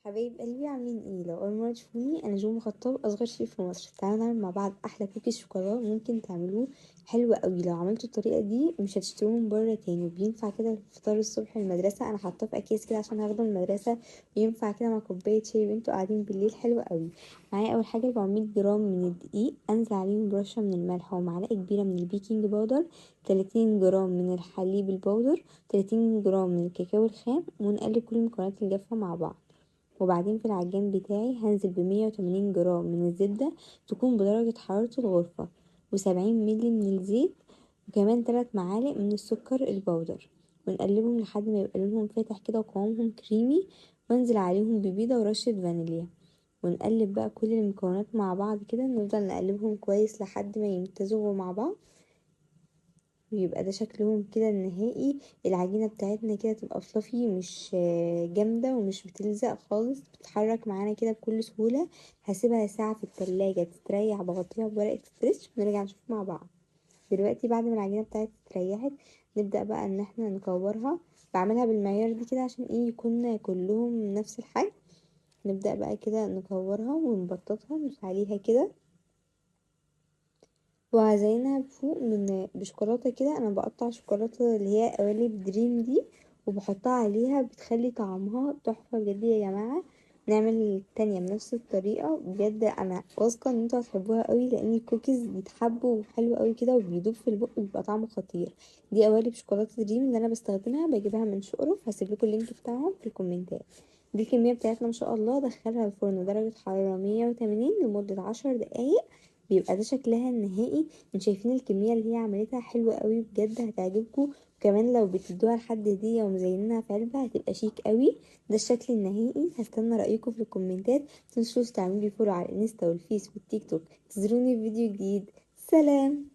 حبايب قلبي عاملين ايه؟ لو اول مره تشوفوني انا جو خطاب، اصغر شيف في مصر. تعالوا نعمل مع بعض احلى كوكيز شوكولاته ممكن تعملوه. حلو قوي لو عملتوا الطريقه دي مش هتشتروه من بره تاني، وبينفع كده الفطار الصبح المدرسه. انا حاطاه في اكياس كده عشان هاخده من المدرسه، وينفع كده مع كوبايه شاي وانتوا قاعدين بالليل. حلو قوي. معايا اول حاجه 400 جرام من الدقيق، انزل عليهم برشه من الملح ومعلقه كبيره من البيكنج باودر، 30 جرام من الحليب البودر، 30 جرام من الكاكاو الخام، ونقلب كل المكونات الجافه مع بعض. وبعدين في العجان بتاعي هنزل ب180 جرام من الزبدة تكون بدرجة حرارة الغرفة، و70 ملي من الزيت، وكمان 3 معالق من السكر البودر. ونقلبهم لحد ما يبقى لونهم فاتح كده وقوامهم كريمي، وانزل عليهم ببيضة ورشة فانيليا. ونقلب بقى كل المكونات مع بعض كده، نفضل نقلبهم كويس لحد ما يمتزجوا مع بعض، ويبقى ده شكلهم كده النهائي. العجينة بتاعتنا كده تبقى فلافي، مش جامدة ومش بتلزق خالص، بتتحرك معانا كده بكل سهولة. هسيبها ساعة في التلاجة تستريح، بغطيها بورقة ستريتش ونرجع نشوف مع بعض. دلوقتي بعد ما العجينة بتاعتي استريحت، نبدأ بقى ان احنا نكورها. بعملها بالمعيار دي كده عشان ايه يكون كلهم نفس الحجم. نبدأ بقى كده نكورها ونبططها، ندوس عليها كده وهزينها فوق من بشوكولاته كده. انا بقطع شوكولاته اللي هي قوالب دريم دي وبحطها عليها، بتخلي طعمها تحفه بجد يا جماعه. نعمل التانية بنفس الطريقه، بجد انا واثقه ان انتوا هتحبوها قوي، لان الكوكيز بيتحبوا وحلو قوي كده وبيدوب في البق وبيبقى طعمه خطير. دي قوالب شوكولاته دريم اللي انا بستخدمها، بجيبها من شقرف، هسيب لكم اللينك بتاعهم في الكومنتات. دي الكميه بتاعتنا ما شاء الله. دخلها الفرن درجه حراره 180 لمده 10 دقايق، بيبقى ده شكلها النهائي. انتوا شايفين الكميه اللي هي عملتها حلوه قوي، بجد هتعجبكم. وكمان لو بتدوها لحد هديه ومزينها في علبه هتبقى شيك قوي. ده الشكل النهائي. هستنى رايكم في الكومنتات. متنسوش تعملوا لي فولو على الانستا والفيس والتيك توك. تزوروني في فيديو جديد. سلام.